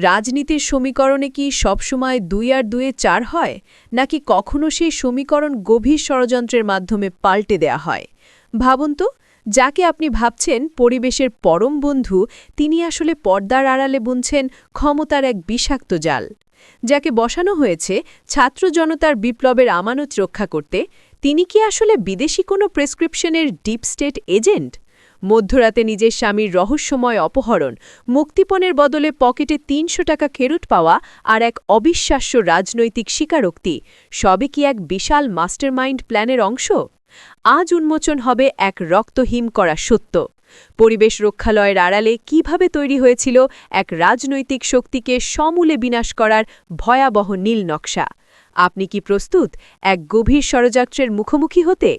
রাজনীতির সমীকরণে কি সবসময় ২ আর ২ ৪ হয়, নাকি কখনো সেই সমীকরণ গভীর ষড়যন্ত্রের মাধ্যমে পাল্টে দেয়া হয়? ভাবুন তো, যাকে আপনি ভাবছেন পরিবেশের পরম বন্ধু, তিনি আসলে পর্দার আড়ালে বুনছেন ক্ষমতার এক বিষাক্ত জাল। যাকে বসানো হয়েছে ছাত্র জনতার বিপ্লবের আমানত রক্ষা করতে, তিনি কি আসলে বিদেশি কোনো প্রেসক্রিপশনের ডিপ স্টেট এজেন্ট? মধ্যরাতে নিজের স্বামীর রহস্যময় অপহরণ, মুক্তিপণের বদলে পকেটে ৩০০ টাকা ফেরত পাওয়া আর এক অবিশ্বাস্য রাজনৈতিক স্বীকারোক্তি, সবই কি এক বিশাল মাস্টারমাইন্ড প্ল্যানের অংশ? আজ উন্মোচন হবে এক রক্তহিম করা সত্য। পরিবেশ রক্ষালয়ের আড়ালে কিভাবে তৈরি হয়েছিল এক রাজনৈতিক শক্তিকে সমূলে বিনাশ করার ভয়াবহ নীল নকশা। আপনি কি প্রস্তুত এক গভীর ষড়যন্ত্রের মুখোমুখি হতে?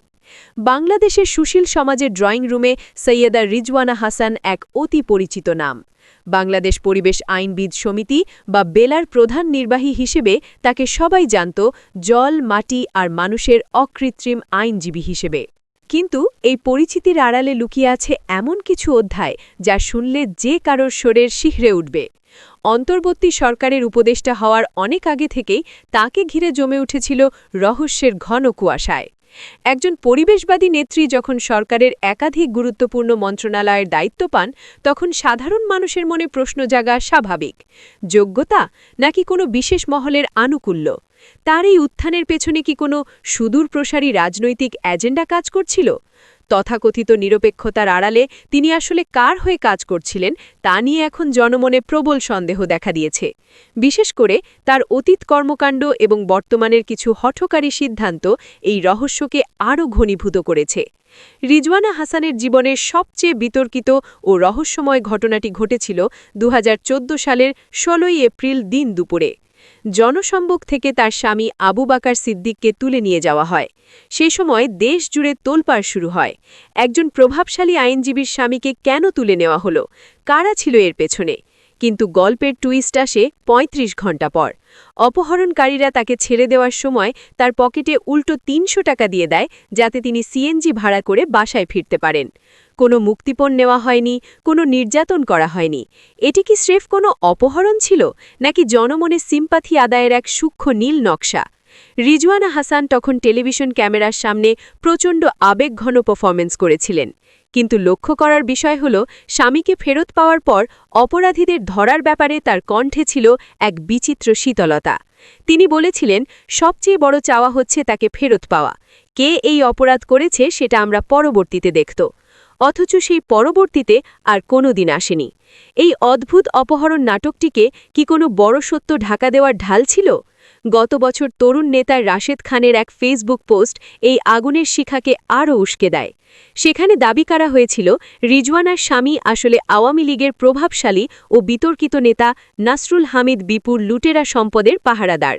বাংলাদেশের সুশীল সমাজের ড্রয়িং রুমে সৈয়দা রিজওয়ানা হাসান এক অতি পরিচিত নাম। বাংলাদেশ পরিবেশ আইনবিদ সমিতি বা বেলার প্রধান নির্বাহী হিসেবে তাকে সবাই জানত জল, মাটি আর মানুষের অকৃত্রিম আইনজীবী হিসেবে। কিন্তু এই পরিচিতির আড়ালে লুকিয়ে আছে এমন কিছু অধ্যায় যা শুনলে যে কারোর শরীর শিহরে উঠবে। অন্তর্বর্তী সরকারের উপদেষ্টা হওয়ার অনেক আগে থেকেই তাকে ঘিরে জমে উঠেছিল রহস্যের ঘন কুয়াশায়। একজন পরিবেশবাদী নেত্রী যখন সরকারের একাধিক গুরুত্বপূর্ণ মন্ত্রণালয়ের দায়িত্ব পান, তখন সাধারণ মানুষের মনে প্রশ্ন জাগা স্বাভাবিক। যোগ্যতা নাকি কোনো বিশেষ মহলের আনুকূল্য? তার এই উত্থানের পেছনে কি কোনো সুদূরপ্রসারী রাজনৈতিক এজেন্ডা কাজ করছিল? তথাকথিত নিরপেক্ষতার আড়ালে তিনি আসলে কার হয়ে কাজ করছিলেন তা নিয়ে এখন জনমনে প্রবল সন্দেহ দেখা দিয়েছে। বিশেষ করে তার অতীত কর্মকাণ্ড এবং বর্তমানের কিছু হঠকারী সিদ্ধান্ত এই রহস্যকে আরও ঘনীভূত করেছে। রিজওয়ানা হাসানের জীবনের সবচেয়ে বিতর্কিত ও রহস্যময় ঘটনাটি ঘটেছিল ২০১৪ সালের ১৬ই এপ্রিল দিন দুপুরে। জনসম্মুখ থেকে তার স্বামী আবু বাকার সিদ্দিককে তুলে নিয়ে যাওয়া হয়। সে সময় দেশ জুড়ে তোলপাড় শুরু হয়। একজন প্রভাবশালী আইনজীবীর স্বামীকে কেন তুলে নেওয়া হলো? কারা ছিল এর পেছনে? কিন্তু গল্পের টুইস্ট আসে ৩৫ ঘণ্টা পর। অপহরণকারীরা তাকে ছেড়ে দেওয়ার সময় তার পকেটে উল্টো ৩০০ টাকা দিয়ে দেয়, যাতে তিনি সিএনজি ভাড়া করে বাসায় ফিরতে পারেন। কোনো মুক্তিপণ নেওয়া হয়নি, কোনো নির্যাতন করা হয়নি। এটি কি স্রেফ কোনো অপহরণ ছিল, নাকি জনমনে সিম্পাথি আদায়ের এক সূক্ষ্ম নীল নকশা? রিজওয়ানা হাসান তখন টেলিভিশন ক্যামেরার সামনে প্রচণ্ড আবেগঘন পারফরমেন্স করেছিলেন। কিন্তু লক্ষ্য করার বিষয় হল, স্বামীকে ফেরত পাওয়ার পর অপরাধীদের ধরার ব্যাপারে তার কণ্ঠে ছিল এক বিচিত্র শীতলতা। তিনি বলেছিলেন, সবচেয়ে বড় চাওয়া হচ্ছে তাকে ফেরত পাওয়া। কে এই অপরাধ করেছে সেটা আমরা পরবর্তীতে দেখত। অথচ সেই পরবর্তীতে আর কোনোদিন আসেনি। এই অদ্ভুত অপহরণ নাটকটিকে কি কোনো বড় সত্য ঢাকা দেওয়ার ঢাল ছিল? গত বছর তরুণ নেতা রাশেদ খানের এক ফেসবুক পোস্ট এই আগুনের শিখাকে আরও উস্কে দেয়। সেখানে দাবি করা হয়েছিল, রিজওয়ানার স্বামী আসলে আওয়ামী লীগের প্রভাবশালী ও বিতর্কিত নেতা নাসরুল হামিদ বিপুর লুটেরা সম্পদের পাহারাদার।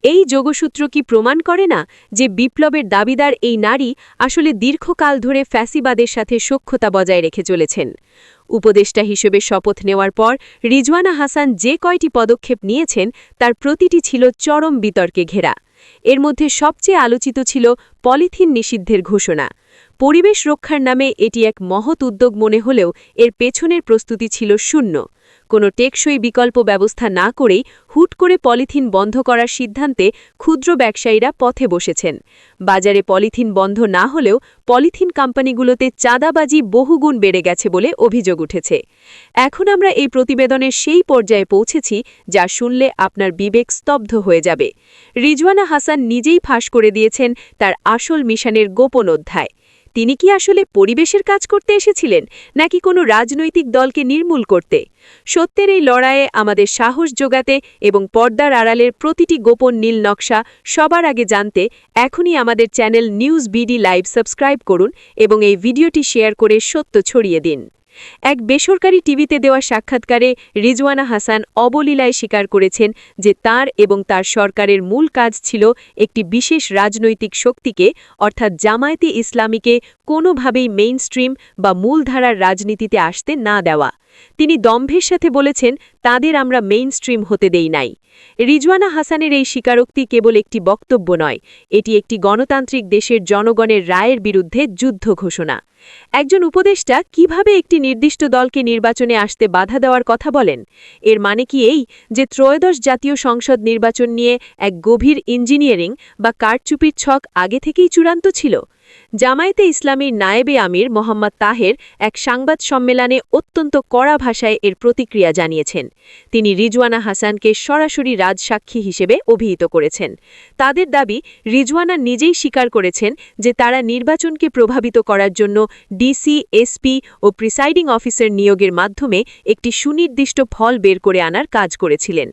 এই যোগসূত্র কি প্রমাণ করে না যে বিপ্লবের দাবিদার এই নারী আসলে দীর্ঘকাল ধরে ফ্যাসিবাদের সাথে সখ্যতা বজায় রেখে চলেছেন? উপদেষ্টা হিসেবে শপথ নেওয়ার পর রিজওয়ানা হাসান যে কয়টি পদক্ষেপ নিয়েছেন তার প্রতিটি ছিল চরম বিতর্কে ঘেরা। এর মধ্যে সবচেয়ে আলোচিত ছিল পলিথিন নিষিদ্ধের ঘোষণা। পরিবেশ রক্ষার নামে এটি এক মহৎ উদ্যোগ মনে হলেও এর পেছনের প্রস্তুতি ছিল শূন্য। কোনো টেকসই বিকল্প ব্যবস্থা না করেই হুট করে পলিথিন বন্ধ করার সিদ্ধান্তে ক্ষুদ্র ব্যবসায়ীরা পথে বসেছেন। বাজারে পলিথিন বন্ধ না হলেও পলিথিন কোম্পানিগুলোতে চাঁদাবাজি বহুগুণ বেড়ে গেছে বলে অভিযোগ উঠেছে। এখন আমরা এই প্রতিবেদনের সেই পর্যায়ে পৌঁছেছি যা শুনলে আপনার বিবেক স্তব্ধ হয়ে যাবে। রিজওয়ানা হাসান নিজেই ফাঁস করে দিয়েছেন তার আসল মিশনের গোপন অধ্যায়। তিনি কি আসলে পরিবেশের কাজ করতে এসেছিলেন, নাকি কোনো রাজনৈতিক দলকে নির্মূল করতে? সত্যের এই লড়াইয়ে আমাদের সাহস যোগাতে এবং পর্দার আড়ালের প্রতিটি গোপন নীল নকশা সবার আগে জানতে এখনই আমাদের channel news BD live subscribe করুন এবং এই ভিডিওটি শেয়ার করে সত্য ছড়িয়ে দিন। এক বেসরকারি টিভিতে দেওয়া সাক্ষাৎকারে রিজওয়ানা হাসান অবলীলায় স্বীকার করেছেন যে তার এবং তার সরকারের মূল কাজ ছিল একটি বিশেষ রাজনৈতিক শক্তিকে, অর্থাৎ জামায়াতে ইসলামীকে কোনোভাবেই মেইনস্ট্রিম বা মূলধারার রাজনীতিতে আসতে না দেওয়া। তিনি দম্ভের সাথে বলেছেন, তাদের আমরা মেইনস্ট্রিম হতে দেই নাই। রিজওয়ানা হাসানের এই স্বীকারোক্তি কেবল একটি বক্তব্য নয়, এটি একটি গণতান্ত্রিক দেশের জনগণের রায়ের বিরুদ্ধে যুদ্ধ ঘোষণা। একজন উপদেষ্টা কিভাবে একটি নির্দিষ্ট দলকে নির্বাচনে আসতে বাধা দেওয়ার কথা বলেন? এর মানে কি এই যে ত্রয়োদশ জাতীয় সংসদ নির্বাচন নিয়ে এক গভীর ইঞ্জিনিয়ারিং বা কারচুপির ছক আগে থেকেই চূড়ান্ত ছিল? জামায়াতে ইসলামীর নায়েবে আমির মোহাম্মদ তাহের এক সংবাদ সম্মেলনে অত্যন্ত কড়া ভাষায় এর প্রতিক্রিয়া জানিয়েছেন। তিনি রিজওয়ানা হাসানকে সরাসরি রাজসাক্ষী হিসেবে অভিহিত করেছেন। তাদের দাবি, রিজওয়ানা নিজেই স্বীকার করেছেন যে তারা নির্বাচনকে প্রভাবিত করার জন্য ডিসি, এসপি ও প্রিসাইডিং অফিসার নিয়োগের মাধ্যমে একটি সুনির্দিষ্ট ফল বের করে আনার কাজ করেছিলেন।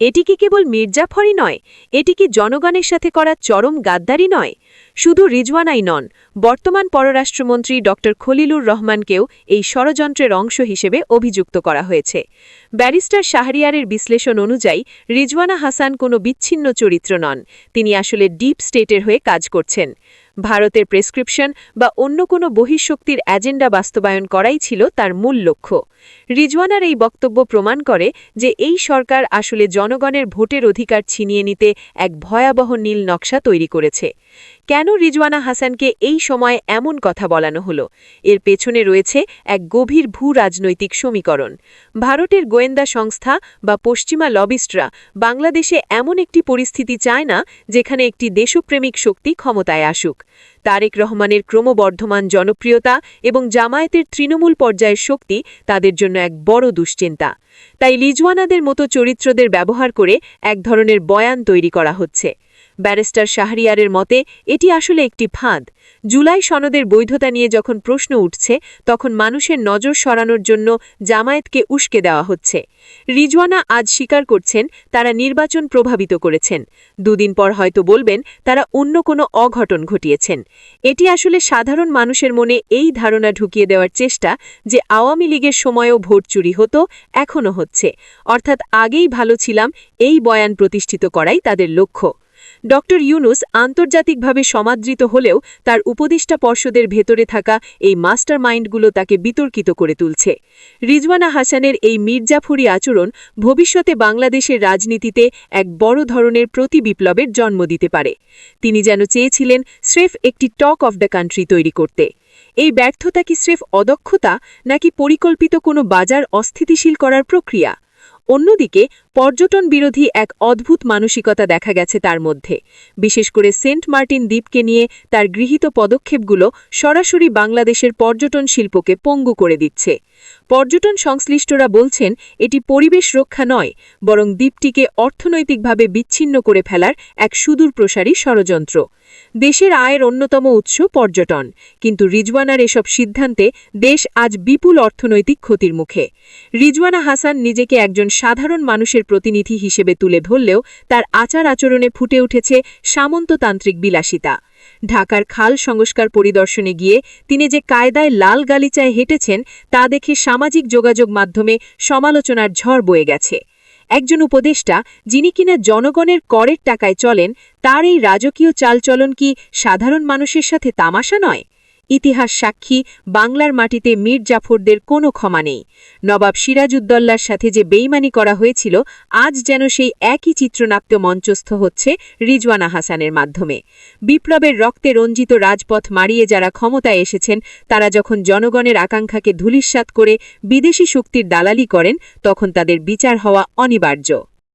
এটি কি কেবল মির্জাফরই নয়, এটি কি জনগণের সাথে করা চরম গাদ্দারি নয়? শুধু রিজওয়ানাই নন, বর্তমান পররাষ্ট্রমন্ত্রী ড খলিলুর রহমানকেও এই ষড়যন্ত্রের অংশ হিসেবে অভিযুক্ত করা হয়েছে। ব্যারিস্টার শাহরিয়ারের বিশ্লেষণ অনুযায়ী রিজওয়ানা হাসান কোনো বিচ্ছিন্ন চরিত্র নন, তিনি আসলে ডিপ স্টেটের হয়ে কাজ করছেন। ভারতের প্রেসক্রিপশন বা অন্য কোনো বহিঃশক্তির এজেন্ডা বাস্তবায়ন করাই ছিল তার মূল লক্ষ্য। রিজওয়ানার এই বক্তব্য প্রমাণ করে যে এই সরকার আসলে জনগণের ভোটের অধিকার ছিনিয়ে নিতে এক ভয়াবহ নীল নকশা তৈরি করেছে। কেন রিজওয়ানা হাসানকে এই সময় এমন কথা বলানো হলো? এর পেছনে রয়েছে এক গভীর ভূ-রাজনৈতিক সমীকরণ। ভারতের গোয়েন্দা সংস্থা বা পশ্চিমা লবিস্টরা বাংলাদেশে এমন একটি পরিস্থিতি চায় না যেখানে একটি দেশপ্রেমিক শক্তি ক্ষমতায় আসুক। তারেক রহমানের ক্রমবর্ধমান জনপ্রিয়তা এবং জামায়াতের তৃণমূল পর্যায়ের শক্তি তাদের জন্য এক বড় দুশ্চিন্তা। তাই রিজওয়ানাদের মতো চরিত্রদের ব্যবহার করে এক ধরনের বয়ান তৈরি করা হচ্ছে। ব্যারিস্টার শাহরিয়ারের মতে এটি আসলে একটি ফাঁদ। জুলাই সনদের বৈধতা নিয়ে যখন প্রশ্ন উঠছে, তখন মানুষের নজর সরানোর জন্য জামায়াতকে উস্কে দেওয়া হচ্ছে। রিজওয়ানা আজ স্বীকার করছেন তারা নির্বাচন প্রভাবিত করেছেন, দুদিন পর হয়তো বলবেন তারা অন্য কোনো অঘটন ঘটিয়েছেন। এটি আসলে সাধারণ মানুষের মনে এই ধারণা ঢুকিয়ে দেওয়ার চেষ্টা যে আওয়ামী লীগের সময়ও ভোট চুরি হতো, এখনও হচ্ছে, অর্থাৎ আগেই ভালো ছিলাম, এই বয়ান প্রতিষ্ঠিত করাই তাদের লক্ষ্য। ড ইউনূস আন্তর্জাতিকভাবে সমাদৃত হলেও তার উপদেষ্টা পর্ষদের ভেতরে থাকা এই মাস্টার মাইন্ডগুলো তাকে বিতর্কিত করে তুলছে। রিজওয়ানা হাসানের এই মির্জাফরি আচরণ ভবিষ্যতে বাংলাদেশের রাজনীতিতে এক বড় ধরনের প্রতিবিপ্লবের জন্ম দিতে পারে। তিনি যেন চেয়েছিলেন স্রেফ একটি টক অফ দ্য কান্ট্রি তৈরি করতে। এই ব্যর্থতা কি স্রেফ অদক্ষতা, নাকি পরিকল্পিত কোনো বাজার অস্থিতিশীল করার প্রক্রিয়া? অন্যদিকে পর্যটন বিরোধী এক অদ্ভুত মানসিকতা দেখা গেছে তার মধ্যে। বিশেষ করে সেন্ট মার্টিন দ্বীপকে নিয়ে তার গৃহীত পদক্ষেপগুলো সরাসরি বাংলাদেশের পর্যটন শিল্পকে পঙ্গু করে দিচ্ছে। পর্যটন সংশ্লিষ্টরা বলছেন এটি পরিবেশ রক্ষা নয়, বরং দ্বীপটিকে অর্থনৈতিকভাবে বিচ্ছিন্ন করে ফেলার এক সুদূরপ্রসারী ষড়যন্ত্র। দেশের আয়ের অন্যতম উৎস পর্যটন, কিন্তু রিজওয়ানার এসব সিদ্ধান্তে দেশ আজ বিপুল অর্থনৈতিক ক্ষতির মুখে। রিজওয়ানা হাসান নিজেকে একজন সাধারণ মানুষের প্রতিনিধি হিসেবে তুলে ধরলেও তার আচার আচরণে ফুটে উঠেছে সামন্ততান্ত্রিক বিলাসিতা। ঢাকার খাল সংস্কার পরিদর্শনে গিয়ে তিনি যে কায়দায় লাল গালিচায় হেঁটেছেন তা দেখে সামাজিক যোগাযোগ মাধ্যমে সমালোচনার ঝড় বয়ে গেছে। একজন উপদেষ্টা যিনি কিনা জনগণের করের টাকায় চলেন, তার এই রাজকীয় চালচলন কি সাধারণ মানুষের সাথে তামাশা নয়? ইতিহাস সাক্ষী, বাংলার মাটিতে মীর জাফরদের কোনো ক্ষমা নেই। নবাব সিরাজউদ্দৌলার সাথে যে বেইমানি করা হয়েছিল, আজ যেন সেই একই চিত্রনাট্য মঞ্চস্থ হচ্ছে রিজওয়ানা হাসানের মাধ্যমে। বিপ্লবের রক্তে রঞ্জিত রাজপথ মারিয়ে যারা ক্ষমতায় এসেছেন, তারা যখন জনগণের আকাঙ্ক্ষাকে ধূলিসাৎ করে বিদেশি শক্তির দালালি করেন, তখন তাদের বিচার হওয়া অনিবার্য।